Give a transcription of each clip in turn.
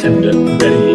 and very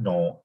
9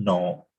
9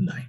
9।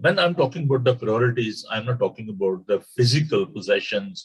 when I'm talking about the priorities, I'm not talking about the physical possessions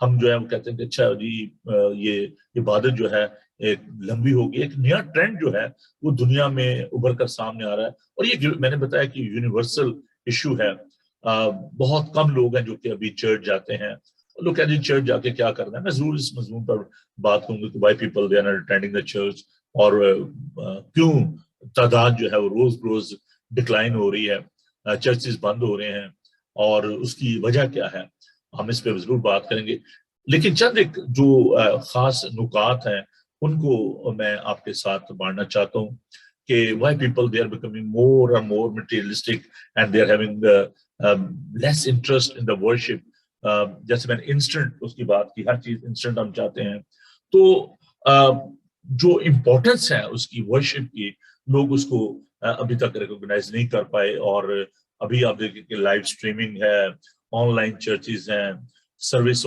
ہم جو ہے وہ کہتے ہیں کہ اچھا جی یہ عبادت جو ہے ایک لمبی ہوگی. ایک نیا ٹرینڈ جو ہے وہ دنیا میں ابھر کر سامنے آ رہا ہے, اور یہ میں نے بتایا کہ یونیورسل ایشو ہے. بہت کم لوگ ہیں جو کہ ابھی چرچ جاتے ہیں. لوگ کہتے ہیں چرچ جا کے کیا کرنا ہے. میں ضرور اس مضمون پر بات کروں گی کہ why people they are not attending the church, اور کیوں تعداد جو ہے وہ روز بروز ڈکلائن ہو رہی ہے, چرچز بند ہو رہے ہیں, اور اس کی وجہ کیا ہے. ہم اس پہ ضرور بات کریں گے, لیکن چند ایک جو خاص نکات ہیں ان کو میں آپ کے ساتھ بانٹنا چاہتا ہوں کہ why people they are becoming more and more materialistic and they are having less interest in the worship. جیسے میں نے انسٹنٹ اس کی بات کی, ہر چیز انسٹنٹ ہم چاہتے ہیں, تو جو امپورٹنس ہے اس کی ورشپ کی, لوگ اس کو ابھی تک ریکوگنائز نہیں کر پائے. اور ابھی آپ دیکھیں کہ لائیو اسٹریمنگ ہے, آن لائن چرچز ہیں, سروس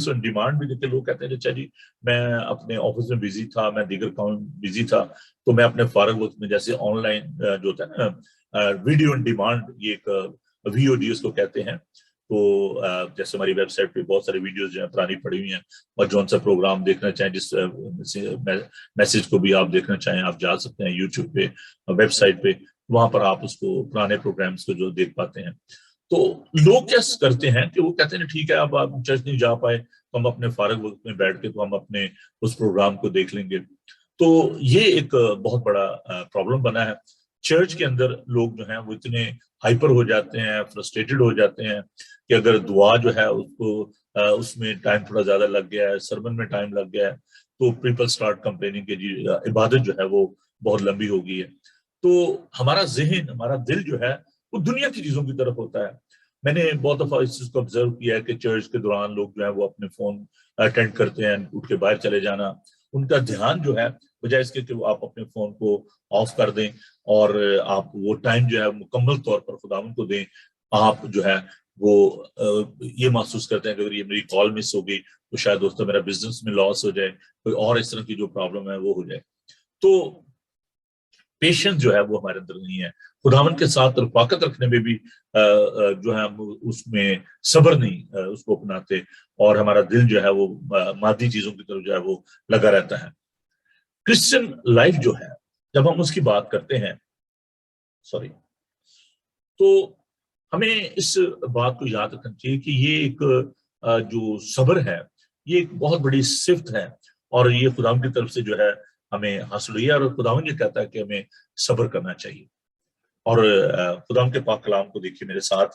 آن ڈیمانڈ بھی دیکھتے. لوگ کہتے ہیں اچھا جی میں اپنے آفس میں بزی تھا, میں دیگر کام بزی تھا, تو میں اپنے فارغ وقت میں جیسے آن لائن جو ہوتا ہے نا ویڈیو آن ڈیمانڈ, یہ ایک VOD اس کو کہتے ہیں. تو جیسے ہماری ویب سائٹ پہ بہت سارے ویڈیوز جو ہیں پرانی پڑی ہوئی ہیں, اور جون سا پروگرام دیکھنا چاہیں, جس میسج کو بھی آپ دیکھنا چاہیں, آپ جا سکتے ہیں یوٹیوب پہ, ویب سائٹ پہ, وہاں پر آپ اس کو پرانے پروگرامز کو جو دیکھ پاتے ہیں. تو لوگ کیا کرتے ہیں کہ وہ کہتے ہیں ٹھیک ہے اب آپ چرچ نہیں جا پائے تو ہم اپنے فارغ وقت میں بیٹھ کے تو ہم اپنے اس پروگرام کو دیکھ لیں گے. تو یہ ایک بہت بڑا پرابلم بنا ہے. چرچ کے اندر لوگ جو ہیں وہ اتنے ہائپر ہو جاتے ہیں, فرسٹریٹڈ ہو جاتے ہیں کہ اگر دعا جو ہے اس کو اس میں ٹائم تھوڑا زیادہ لگ گیا ہے, سرمن میں ٹائم لگ گیا ہے, تو پیپل سٹارٹ کمپلیننگ کہ جی عبادت جو ہے وہ بہت لمبی ہو گئی ہے. تو ہمارا ذہن, ہمارا دل جو ہے وہ دنیا کی چیزوں کی طرف ہوتا ہے. میں نے بہت دفعہ اس چیز کو آبزرو کیا ہے کہ چرچ کے دوران لوگ جو ہے وہ اپنے فون اٹینڈ کرتے ہیں, اٹھ کے باہر چلے جانا. ان کا دھیان جو ہے بجائے اس کے کہ آپ اپنے فون کو آف کر دیں اور آپ وہ ٹائم جو ہے مکمل طور پر خداوند کو دیں, آپ جو ہے وہ یہ محسوس کرتے ہیں کہ اگر یہ میری کال مس ہو گئی تو شاید دوستوں میرا بزنس میں لاس ہو جائے, کوئی اور اس طرح کی جو پرابلم ہے وہ ہو جائے. تو پیشنس جو ہے وہ ہمارے اندر نہیں ہے. خداوند کے ساتھ رفاقت رکھنے میں بھی جو ہے اس میں صبر نہیں اس کو اپناتے, اور ہمارا دل جو ہے وہ مادی چیزوں کی طرف جو ہے وہ لگا رہتا ہے. کرسچن لائف جو ہے جب ہم اس کی بات کرتے ہیں تو ہمیں اس بات کو یاد رکھنا چاہیے کہ یہ ایک جو صبر ہے یہ ایک بہت بڑی صفت ہے, اور یہ خداوند کی طرف سے جو ہے ہمیں حاصل ہوئی ہے. اور خداوند یہ کہتا ہے کہ ہمیں صبر کرنا چاہیے. اور خداوند کے پاک کلام کو دیکھیے میرے ساتھ,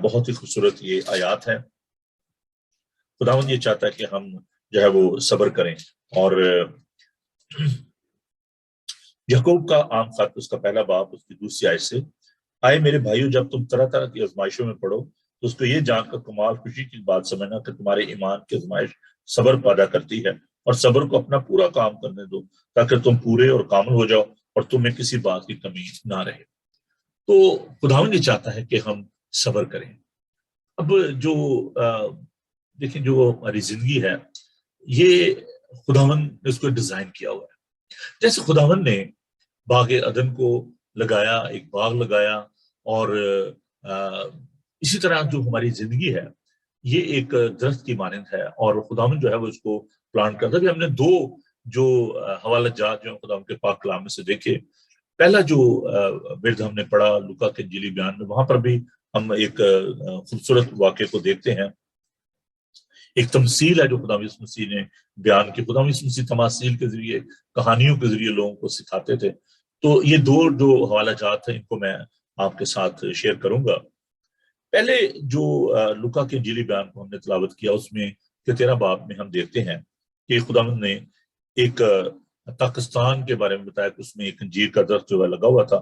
بہت ہی خوبصورت یہ آیات ہے. خداوند یہ چاہتا ہے کہ ہم جو ہے وہ صبر کریں. اور یعقوب کا عام خط اس کا پہلا باب اس کی دوسری آیت سے, آئے میرے بھائیو جب تم طرح طرح کی آزمائشوں میں پڑو تو اس کو یہ جان کر کمال خوشی کی بات سمجھنا کہ تمہارے ایمان کی آزمائش صبر پیدا کرتی ہے, اور صبر کو اپنا پورا کام کرنے دو تاکہ تم پورے اور کامل ہو جاؤ اور تمہیں کسی بات کی کمی نہ رہے. تو خداوند یہ چاہتا ہے کہ ہم صبر کریں. اب جو دیکھیں جو ہماری زندگی ہے یہ خداوند نے اس کو ڈیزائن کیا ہوا ہے. جیسے خداوند نے باغ عدن کو لگایا, ایک باغ لگایا, اور اسی طرح جو ہماری زندگی ہے یہ ایک درخت کی مانند ہے, اور خداوند جو ہے وہ اس کو پلانٹ کرتا ہے. ہم نے دو جو حوالہ جات جو خداوند کے پاک کلام میں سے دیکھے, پہلا جو ورد ہم نے پڑھا لوکا کے انجیلی بیان میں, وہاں پر بھی ہم ایک خوبصورت واقعے کو دیکھتے ہیں. ایک تمثیل ہے جو خدا یسوع مسیح نے بیان کی. خدا یسوع مسیح تماثیل کے ذریعے, کہانیوں کے ذریعے لوگوں کو سکھاتے تھے. تو یہ دو جو حوالہ جات ہیں ان کو میں آپ کے ساتھ شیئر کروں گا. پہلے جو لوکا کے انجیلی بیان کو ہم نے تلاوت کیا اس میں 13 باب میں ہم دیکھتے ہیں کہ خداوند نے ایک پاکستان کے بارے میں بتایا کہ اس میں ایک انجیر کا درخت جو ہے لگا ہوا تھا,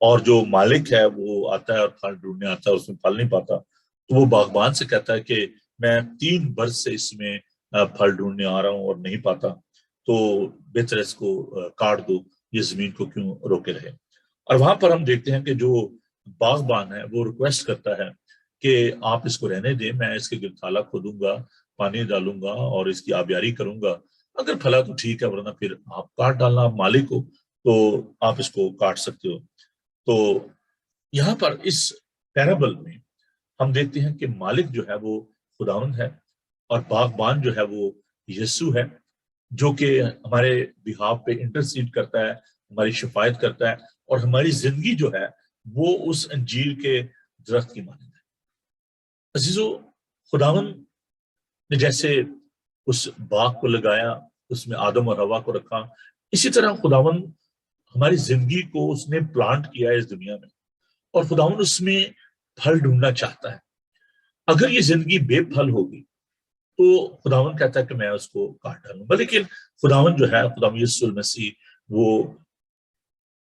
اور جو مالک ہے وہ آتا ہے اور پھل ڈھونڈنے آتا ہے, اس میں پھل نہیں پاتا. تو وہ باغبان سے کہتا ہے کہ میں 3 برس سے اس میں پھل ڈھونڈنے آ رہا ہوں اور نہیں پاتا, تو بہتر اس کو کاٹ دو, یہ زمین کو کیوں روکے رہے. اور وہاں پر ہم دیکھتے ہیں کہ جو باغبان ہے وہ ریکویسٹ کرتا ہے کہ آپ اس کو رہنے دیں, میں اس کے گرد تالا کھودوں گا, پانی ڈالوں گا اور اس کی آبیاری کروں گا. اگر پھلا تو ٹھیک ہے, ورنہ پھر آپ کاٹ ڈالنا, آپ مالک ہو تو آپ اس کو کاٹ سکتے ہو. تو یہاں پر اس پیرابل میں ہم دیکھتے ہیں کہ مالک جو ہے وہ خداوند ہے, اور باغبان جو ہے وہ یسوع ہے، جو کہ ہمارے بہاف پہ انٹرسیڈ کرتا ہے، ہماری شفاعت کرتا ہے، اور ہماری زندگی جو ہے وہ اس انجیر کے درخت کی مانند ہے۔ عزیزو، خداوند نے جیسے اس باغ کو لگایا، اس میں آدم اور حوا کو رکھا، اسی طرح خداوند ہماری زندگی کو اس نے پلانٹ کیا ہے اس دنیا میں، اور خداوند اس میں پھل ڈھونڈنا چاہتا ہے۔ اگر یہ زندگی بے پھل ہوگی تو خداوند کہتا ہے کہ میں اس کو کاٹ ڈالوں گا، لیکن خداوند جو ہے، خداوند یسوع المسیح، وہ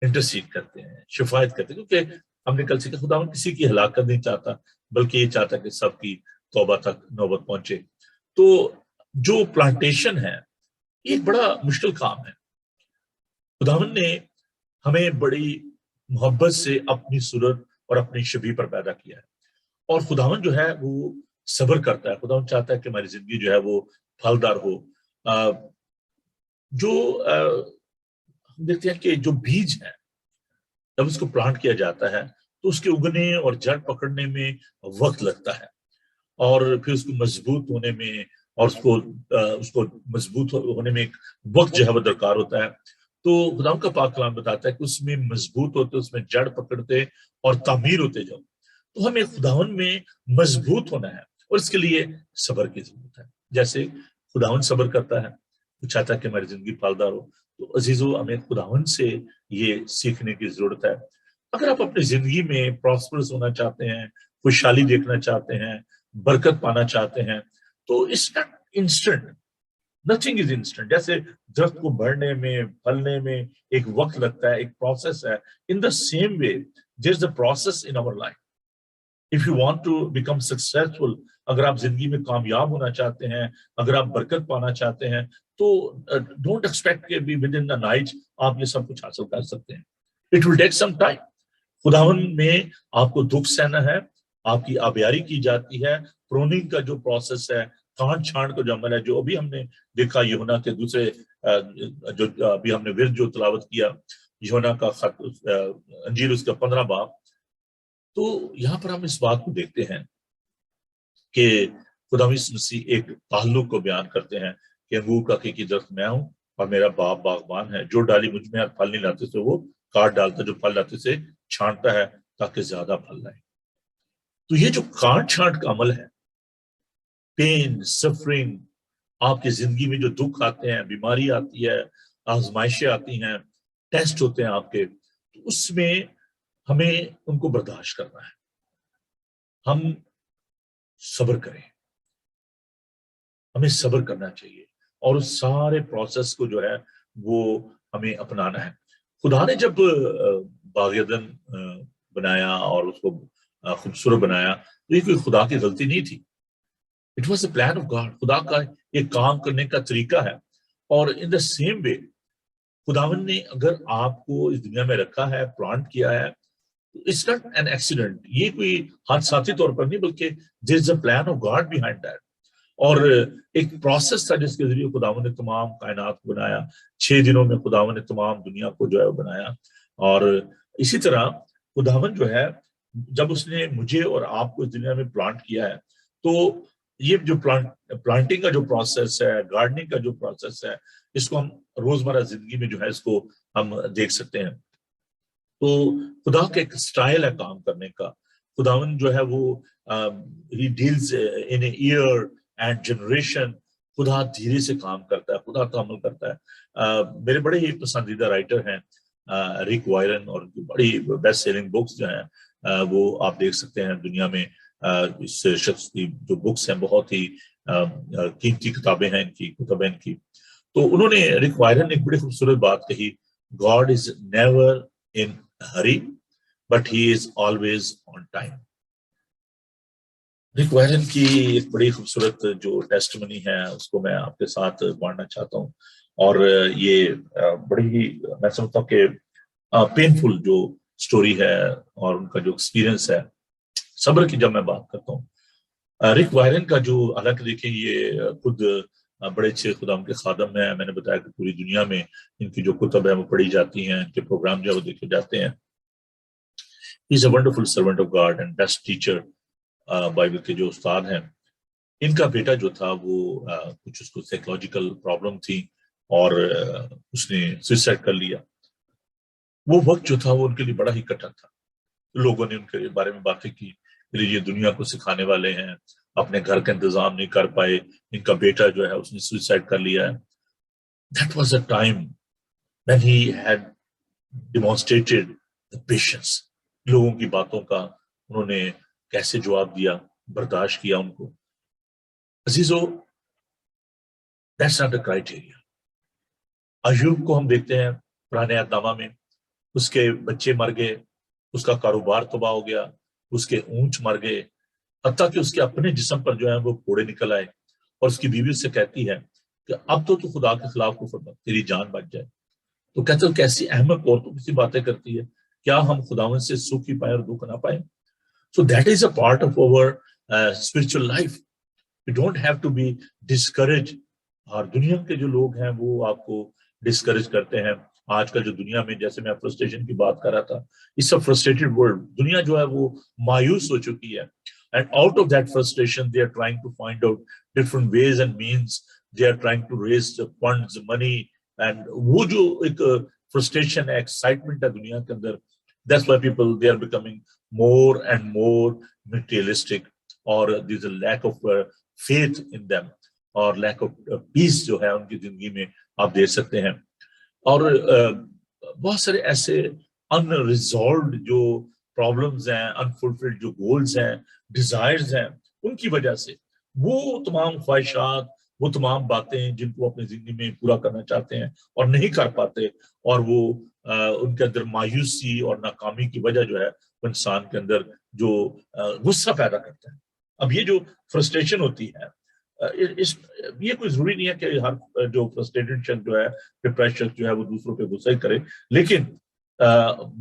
انٹرسیڈ کرتے ہیں، شفاعت کرتے ہیں، کیونکہ ہم نے کل سے کہ خداوند کسی کی ہلاکت نہیں چاہتا، بلکہ یہ چاہتا کہ سب کی توبہ تک نوبت پہنچے۔ تو جو پلانٹیشن ہے یہ ایک بڑا مشکل کام ہے۔ خداوند نے ہمیں بڑی محبت سے اپنی صورت اور اپنی شبیہ پر پیدا کیا ہے، اور خداوند جو ہے وہ صبر کرتا ہے۔ خداوند چاہتا ہے کہ ہماری زندگی جو ہے وہ پھلدار ہو۔ جو ہم دیکھتے ہیں کہ جو بیج ہے، جب اس کو پلانٹ کیا جاتا ہے تو اس کے اگنے اور جڑ پکڑنے میں وقت لگتا ہے، اور پھر اس کو مضبوط ہونے میں، اور اس کو مضبوط ہونے میں ایک وقت جو ہے وہ درکار ہوتا ہے۔ تو خدا کا پاک کلام بتاتا ہے کہ اس میں مضبوط ہوتے، اس میں جڑ پکڑتے اور تعمیر ہوتے جاؤ۔ تو ہمیں خداوند میں مضبوط ہونا ہے، اور اس کے لیے صبر کی ضرورت ہے۔ جیسے خداوند صبر کرتا ہے، وہ چاہتا ہے کہ ہماری زندگی پھلدار ہو۔ تو عزیزو، ہمیں خداوند سے یہ سیکھنے کی ضرورت ہے۔ اگر آپ اپنی زندگی میں پراسپرس ہونا چاہتے ہیں، خوشحالی دیکھنا چاہتے ہیں، برکت پانا چاہتے ہیں، تو it's not instant, nothing is instant. جیسے درخت کو بڑھنے میں، پھلنے میں ایک وقت لگتا ہے، ایک پروسیس ہے، in the same way there is a process in our life. If you want to become successful، اگر آپ زندگی میں کامیاب ہونا چاہتے ہیں، اگر آپ برکت پانا چاہتے ہیں، تو don't expect کہ بھی within the night آپ یہ سب کچھ حاصل کر سکتے ہیں۔ It will take some time۔ خداوند میں آپ کو دکھ سہنا ہے، آپ کی آبیاری کی جاتی ہے، پروننگ کا جو پروسیس ہے، کانٹ چھانٹ کا جو عمل ہے، جو ابھی ہم نے دیکھا یوحنا کے دوسرے جو ابھی ہم نے ورد جو تلاوت کیا، یوحنا کا خط، انجیل اس کا 15 باب، تو یہاں پر ہم اس بات کو دیکھتے ہیں کہ خدا مسیح ایک تعلق کو بیان کرتے ہیں کہ انگور کا حقیقی درخت میں ہوں اور میرا باپ باغبان ہے، جو ڈالی مجھ میں پھل نہیں لاتے سے وہ کاٹ ڈالتا، جو پھل لاتے سے چھانٹتا ہے تاکہ زیادہ پھل لائے۔ تو یہ جو کاٹ چھانٹ کا عمل ہے، پین، سفرنگ، آپ کی زندگی میں جو دکھ آتے ہیں، بیماری آتی ہے، آزمائشیں آتی ہیں، ٹیسٹ ہوتے ہیں آپ کے، تو اس میں ہمیں ان کو برداشت کرنا ہے۔ ہم صبر کریں، ہمیں صبر کرنا چاہیے، اور اس سارے پروسیس کو جو ہے وہ ہمیں اپنانا ہے۔ خدا نے جب باغ عدن بنایا اور اس کو خوبصورت بنایا، تو یہ کوئی خدا کی غلطی نہیں تھی۔ It was a plan of God, خدا کا ایک کام کرنے کا طریقہ ہے۔ اور ان دا سیم وے خداوند نے اگر آپ کو اس دنیا میں رکھا ہے، پلانٹ کیا ہے، اٹس ناٹ این ایکسیڈنٹ، یہ کوئی حادثاتی طور پر نہیں، بلکہ there is a plan of God behind that. اور ایک پروسیس تھا جس کے ذریعے خداوند نے تمام کائنات کو بنایا، 6 دنوں میں خداوند نے تمام دنیا کو جو ہے وہ بنایا۔ اور اسی طرح خداوند جو ہے، جب اس نے مجھے اور آپ کو اس دنیا میں پلانٹ کیا ہے، تو یہ جو پلانٹنگ کا جو پروسیس ہے، گارڈننگ کا جو پروسیس ہے، اس کو ہم روزمرہ زندگی میں جو ہے اس کو ہم دیکھ سکتے ہیں۔ تو خدا کا ایک سٹائل ہے کام کرنے کا۔ خداوند جو ہے وہ he deals in a year and generation۔ خدا دھیرے سے کام کرتا ہے، خدا تعامل کرتا ہے۔ میرے بڑے ہی پسندیدہ رائٹر ہیں ریک وائرن، اور بڑی بیسٹ سیلنگ بکس جو ہیں وہ آپ دیکھ سکتے ہیں دنیا میں۔ اس شخص کی جو بکس ہیں بہت ہی قیمتی کتابیں ہیں، ان کی کتابیں ان کی۔ تو انہوں نے، ریک وائرن نے ایک بڑی خوبصورت بات کہی، God is never in hurry but he is always on time۔ ریک وائرن کی ایک بڑی خوبصورت جو ٹیسٹمنی ہے اس کو میں آپ کے ساتھ بانٹنا چاہتا ہوں، اور یہ بڑی ہی میں سمجھتا ہوں کہ پینفل جو سٹوری ہے اور ان کا جو ایکسپیرینس ہے صبر کی۔ جب میں بات کرتا ہوں ریک وائرن کا، جو حالانکہ دیکھیں یہ خود بڑے اچھے خدا ان کے خادم ہیں، میں نے بتایا کہ پوری دنیا میں ان کی جو کتب ہیں وہ پڑھی جاتی ہیں، ان کے پروگرام جو ہے وہ دیکھے جاتے ہیں۔ He is a wonderful servant of God and best teacher، Bible کے جو استاد ہیں۔ ان کا بیٹا جو تھا وہ کچھ اس کو سائیکولوجیکل پرابلم تھی اور اس نے سوئسائڈ کر لیا. وہ وقت جو تھا وہ ان کے لیے بڑا ہی کٹھن تھا. لوگوں نے ان کے بارے میں باتیں کی کہ یہ دنیا کو سکھانے والے ہیں, اپنے گھر کا انتظام نہیں کر پائے, ان کا بیٹا جو ہے اس نے سوئسائڈ کر لیا ہے. That was a time when he had demonstrated the patience. لوگوں کی باتوں کا انہوں نے کیسے جواب دیا, برداشت کیا ان کو. عزیزو, that's not the criteria. Ayub کو ہم دیکھتے ہیں پرانے عہد نامہ میں, اس کے بچے مر گئے, اس کا کاروبار تباہ ہو گیا, اس کے اونٹ مر گئے, حتیٰ کہ اس کے اپنے جسم پر جو ہے وہ پھوڑے نکل آئے, اور اس کی بیوی اس سے کہتی ہے کہ اب تو خدا کے خلاف کفر مت, تیری جان بچ جائے. تو کہتے ہو کیسی احمق عورتوں کسی باتیں کرتی ہے, کیا ہم خداوند سے سکھ ہی پائیں اور دکھ نہ پائیں؟ So that is a part of our spiritual life. You don't have to be discouraged. اور دنیا کے جو لوگ ہیں وہ آپ کو ڈسکریج کرتے ہیں. آج کل جو دنیا میں, جیسے میں فرسٹریشن کی بات کر رہا تھا, it's a frustrated world. دنیا جو ہے وہ مایوس ہو چکی ہے. And out of that frustration, they are trying to find out different ways and means. They are trying to raise the funds, money. And وہ جو ایک frustration ہے, excitement ہے دنیا کے اندر, that's why people, they are becoming more and more materialistic. اور there's a lack of faith in them. اور lack of peace جو ہے ان کی زندگی میں آپ دیکھ سکتے ہیں. اور بہت سارے ایسے unresolved جو پرابلمز ہیں, unfulfilled جو گولز ہیں, ڈیزائرز ہیں, ان کی وجہ سے وہ تمام خواہشات, وہ تمام باتیں جن کو اپنی زندگی میں پورا کرنا چاہتے ہیں اور نہیں کر پاتے, اور وہ ان کے اندر مایوسی اور ناکامی کی وجہ جو ہے وہ انسان کے اندر جو غصہ پیدا کرتا ہے. اب یہ جو فرسٹریشن ہوتی ہے, یہ کوئی ضروری نہیں ہے کہ ہر جو فرسٹریٹڈ شخص جو ہے, ڈپریشن جو ہے وہ دوسروں پہ غصہ ہی کرے, لیکن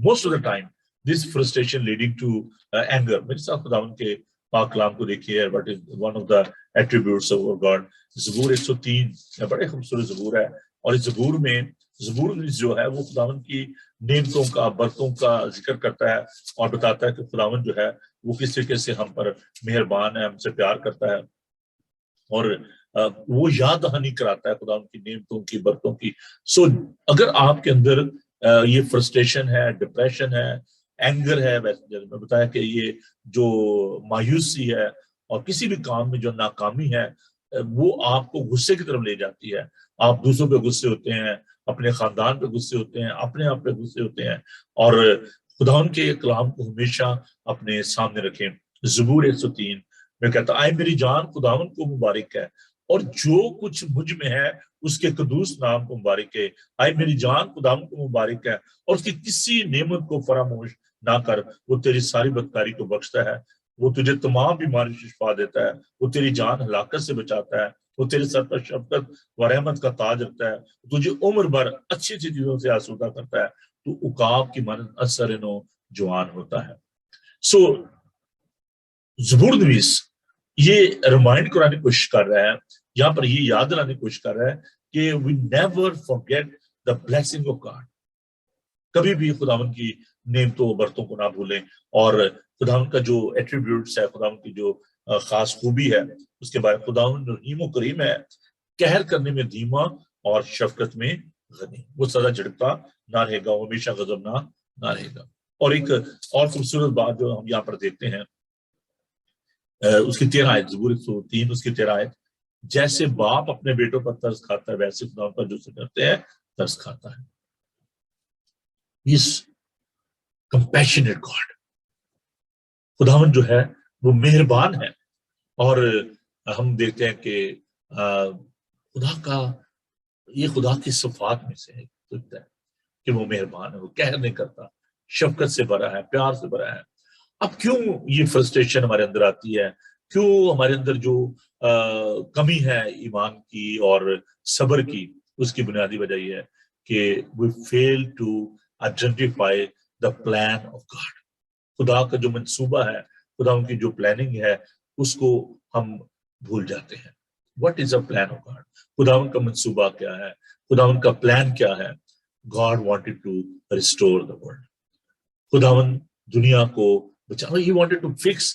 most of the time this frustration leading to anger. میرے ساتھ خداوند کے پاک کلام کو دیکھیے, what is one of the attributes of our God. زبور 103 بڑے خوبصورت زبور ہے, اور اس زبور میں جو ہے وہ خداوند کی نعمتوں کا, برکتوں کا ذکر کرتا ہے, اور بتاتا ہے کہ خداوند جو ہے وہ کس طریقے سے ہم پر مہربان ہے, ہم سے پیار کرتا ہے, اور وہ یاد دہانی کراتا ہے خدا ان کی نعمتوں کی, برکتوں کی. سو اگر آپ کے اندر یہ فرسٹریشن ہے, ڈپریشن ہے, اینگر ہے, ویسے میں بتایا کہ یہ جو مایوسی ہے اور کسی بھی کام میں جو ناکامی ہے, وہ آپ کو غصے کی طرف لے جاتی ہے. آپ دوسروں پہ غصے ہوتے ہیں, اپنے خاندان پہ غصے ہوتے ہیں, اپنے آپ پہ غصے ہوتے ہیں, اور خدا ان کے کلام کو ہمیشہ اپنے سامنے رکھیں. زبور 103 میں کہتا, آئے میری جان خداوند کو مبارک ہے, اور جو کچھ مجھ میں ہے اس کے قدوس نام کو مبارک ہے. آئے میری جان خداوند کو مبارک ہے, اور اس کی کسی نعمت کو فراموش نہ کر. وہ تیری ساری بدکاری کو بخشتا ہے, وہ تجھے تمام بیماری سے شفا دیتا ہے, وہ تیری جان ہلاکت سے بچاتا ہے, وہ تیرے سر پر شفقت و رحمت کا تاج رکھتا ہے, تجھے عمر بھر اچھی اچھی چیزوں سے آسودہ کرتا ہے, تو عقاب کی مانند اثر نو جوان ہوتا ہے. سو زبور نویس یہ ریمائنڈ کرانے کی کوشش کر رہا ہے, یہاں پر یہ یاد دلانے کی کوشش کر رہا ہے کہ we never forget the blessing of God. کبھی بھی خداوند کی نعمتوں برتوں کو نہ بھولیں, اور خداوند کا جو ایٹریبیوٹس ہے, خداوند کی جو خاص خوبی ہے, اس کے بارے میں خداوند رحیم و کریم ہے, قہر کرنے میں دھیما اور شفقت میں غنی. وہ سزا جھڑکتا نہ رہے گا, وہ ہمیشہ غضبناک نہ رہے گا. اور ایک اور خوبصورت بات جو ہم یہاں پر دیکھتے ہیں, اس کی 13 آیت, زبور 103 اس کی 13 آیت, جیسے باپ اپنے بیٹوں پر ترس کھاتا ہے ویسے خدا پر جو سے کرتے ہیں ترس کھاتا ہے. اس کمپیشنیٹ گاڈ, خداوند جو ہے وہ مہربان ہے, اور ہم دیکھتے ہیں کہ خدا کا یہ خدا کی صفات میں سے ہے کہ وہ مہربان ہے, وہ قہر نہیں کرتا, شفقت سے بھرا ہے, پیار سے بھرا ہے. اب کیوں یہ فرسٹریشن ہمارے اندر آتی ہے, کیوں ہمارے اندر جو کمی ہے ایمان کی اور صبر کی, اس کی بنیادی وجہ یہ ہے کہ we fail to identify the plan of God. خدا کا جو منصوبہ ہے, خدا ان کی جو پلاننگ ہے, اس کو ہم بھول جاتے ہیں. What is the plan of God? خدا ان کا منصوبہ کیا ہے, خدا ان کا پلان کیا ہے. God wanted to restore the world. خداوند دنیا کو بچانا, he wanted to fix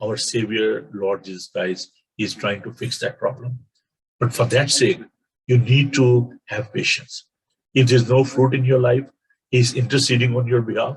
our Savior, Lord Jesus Christ, He is trying to fix that problem. But for that sake, you need to have patience. If there's no fruit in your life, He is interceding on your behalf.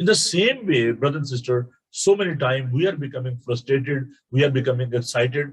In the same way, brother and sister, so many times we are becoming frustrated, we are becoming excited.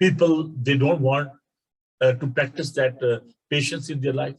People, they don't want to practice that patience in their life.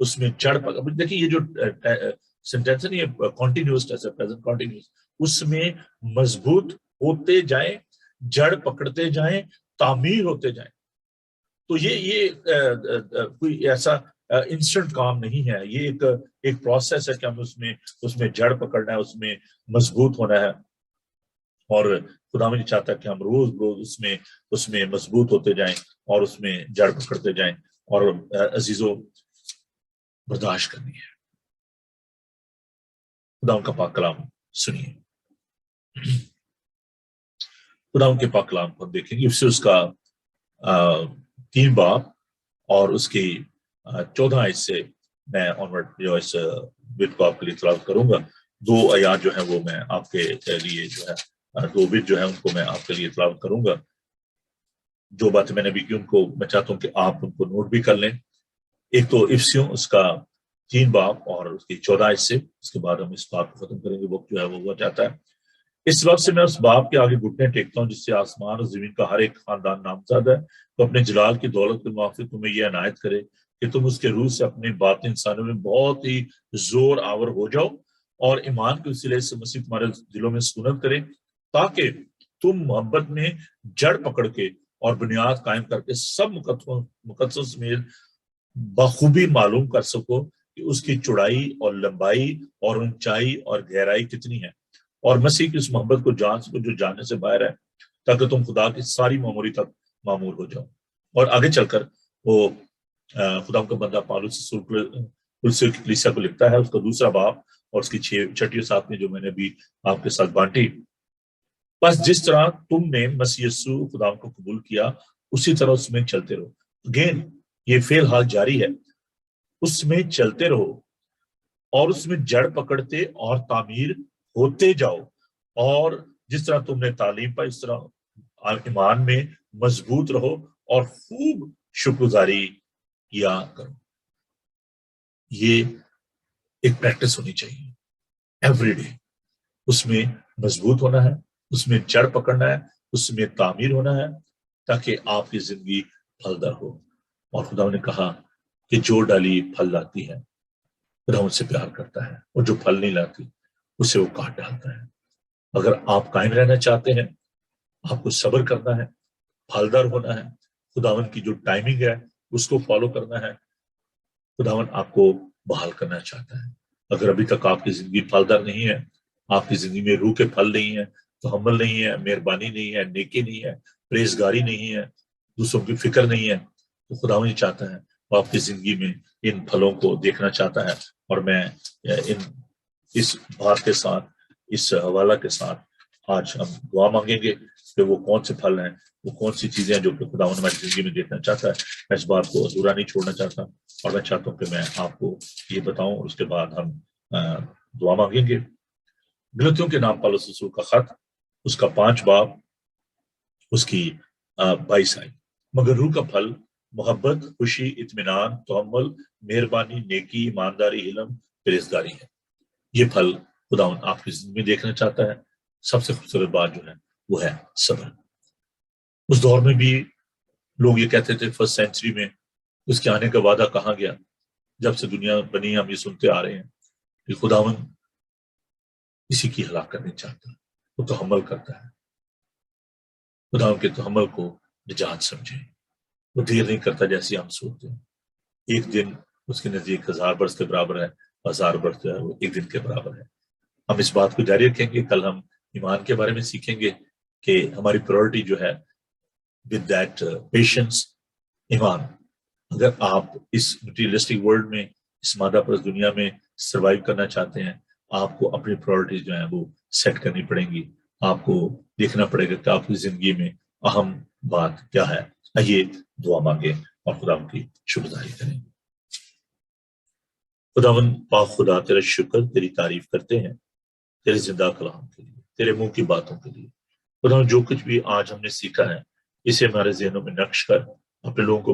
اس میں جڑ پکڑ. دیکھیے یہ جو sentence ہے نا یہ continuous tennis ہے, پریزنٹ کنٹینیوس, اس میں مضبوط ہوتے جائیں, جڑ پکڑتے جائیں, تعمیر ہوتے جائیں. تو یہ کوئی ایسا انسٹنٹ کام نہیں ہے, یہ ایک پروسیس ہے کہ ہم اس میں جڑ پکڑنا ہے, اس میں مضبوط ہونا ہے. اور خدا مجھے چاہتا ہے کہ ہم روز روز اس میں مضبوط ہوتے جائیں اور اس میں جڑ پکڑتے جائیں. اور عزیزو برداشت کرنی ہے. خدا ان کا پاک کلام سنیے. خدا ان کے پاک کلام کو دیکھیں گے, اس کا 3 باب اور اس کی 14 آیت سے میں آنورڈ جو اس بٹ کو آپ کے لیے تلاوت کروں گا. 2 آیات جو ہیں وہ میں آپ کے لیے جو ہے 2 بٹ جو ہے ان کو میں آپ کے لیے تلاوت کروں گا. جو باتیں میں نے بھی کی ان کو میں چاہتا ہوں کہ آپ ان کو نوٹ بھی کر لیں. ایک تو افسیوں اس کا 3 باب اور اس کی 14 آیت سے, اس کے بعد ہم اس باب کو ختم کریں گے. وقت جو ہے وہ ہوا جاتا ہے. اس وقت سے میں اس باب کے آگے گھٹنے ٹیکتا ہوں جس سے آسمان اور زمین کا ہر ایک خاندان نامزد ہے, تو اپنے جلال کی دولت کے موافق تمہیں یہ عنایت کرے کہ تم اس کے روح سے اپنے باطن انسانوں میں بہت ہی زور آور ہو جاؤ, اور ایمان کے وسیلے سے مسیح تمہارے دلوں میں سکونت کرے, تاکہ تم محبت میں جڑ پکڑ کے اور بنیاد قائم کر کے سب مقدسوں میں بخوبی معلوم کر سکو کہ اس کی چوڑائی اور لمبائی اور اونچائی اور گہرائی کتنی ہے, اور مسیح کی اس محبت کو جان سکو جو جاننے سے باہر ہے, تاکہ تم خدا کی ساری معموری تک معمور ہو جاؤ. اور آگے چل کر وہ خدا کا بندہ پالوس کلیسیا کلیسیا کو لکھتا ہے, اس کا 2 باب اور اس کی 6 اور 7 میں جو میں نے بھی آپ کے ساتھ بانٹی. بس جس طرح تم نے مسیح یسوع خدا کو قبول کیا اسی طرح اس میں چلتے رہو. اگین یہ فعل حال جاری ہے, اس میں چلتے رہو اور اس میں جڑ پکڑتے اور تعمیر ہوتے جاؤ, اور جس طرح تم نے تعلیم پائی اس طرح ایمان میں مضبوط رہو اور خوب شکرگزاری کیا کرو. یہ ایک پریکٹس ہونی چاہیے ایوری ڈے. اس میں مضبوط ہونا ہے, اس میں جڑ پکڑنا ہے, اس میں تعمیر ہونا ہے, تاکہ آپ کی زندگی پھلدار ہو. اور خدا نے کہا کہ جو ڈالی پھل لاتی ہے خدا ان سے پیار کرتا ہے, اور جو پھل نہیں لاتی اسے وہ کاٹ ڈالتا ہے. اگر آپ قائم رہنا چاہتے ہیں, آپ کو صبر کرنا ہے, پھلدار ہونا ہے, خداوند کی جو ٹائمنگ ہے اس کو فالو کرنا ہے. خداوند آپ کو بحال کرنا چاہتا ہے. اگر ابھی تک آپ کی زندگی پھلدار نہیں ہے, آپ کی زندگی میں روح کے پھل نہیں ہے, تحمل نہیں ہے, مہربانی نہیں ہے, نیکی نہیں ہے, پرہیزگاری نہیں ہے, دوسروں کی فکر نہیں ہے, تو خداوند یہ چاہتا ہے وہ آپ کی زندگی میں ان پھلوں کو دیکھنا چاہتا ہے. اور میں اس بات کے ساتھ, اس حوالہ کے ساتھ آج ہم دعا مانگیں گے کہ وہ کون سے پھل ہیں, وہ کون سی چیزیں ہیں جو کہ خداوند ہماری زندگی میں دیکھنا چاہتا ہے. میں اس بات کو ادھورا نہیں چھوڑنا چاہتا, اور میں چاہتا ہوں کہ میں آپ کو یہ بتاؤں, اور اس کے بعد ہم دعا مانگیں گے. غلطیوں کے نام پالوس رسول کا خط, اس کا 5 باب, اس کی 22 آیت. مگر روح کا پھل محبت, خوشی, اطمینان, تحمل, مہربانی, نیکی, ایمانداری, علم, پرہیزگاری ہے. یہ پھل خداوند آپ کی زندگی میں دیکھنا چاہتا ہے. سب سے خوبصورت بات جو ہے وہ ہے صبر. اس دور میں بھی لوگ یہ کہتے تھے, 1st سینچری میں اس کے آنے کا وعدہ کہاں گیا. جب سے دنیا بنی ہم یہ سنتے آ رہے ہیں کہ خداوند کسی کی ہلاک کرنے چاہتا ہے, وہ تحمل کرتا ہے. خداوند کے تحمل کو نجات سمجھیں, وہ دیر نہیں کرتا جیسے ہم سوچتے ہیں. ایک دن اس کے نزدیک 1000 برس کے برابر ہے, 1000 برس جو ہے وہ ایک دن کے برابر ہے. ہم اس بات کو جاری رکھیں گے. کل ہم ایمان کے بارے میں سیکھیں گے کہ ہماری پرائورٹی جو ہے ود دیٹ پیشنس, ایمان. اگر آپ اس مٹیریلسٹک ورلڈ میں, اس مادہ پرست دنیا میں سروائیو کرنا چاہتے ہیں, آپ کو اپنی پرائورٹیز جو ہیں وہ سیٹ کرنی پڑیں گی. آپ کو دیکھنا پڑے گا کہ آپ کی زندگی میں اہم بات کیا ہے. آئیے دعا مانگیں اور خدا کی شکرگزاری کریں. خداوند پاک خدا, تیرا شکر, تیری تعریف کرتے ہیں تیرے زندہ کلام کے لیے, تیرے منہ کی باتوں کے لیے. خداوند جو کچھ بھی آج ہم نے سیکھا ہے اسے ہمارے ذہنوں میں نقش کر اپنے لوگوں کو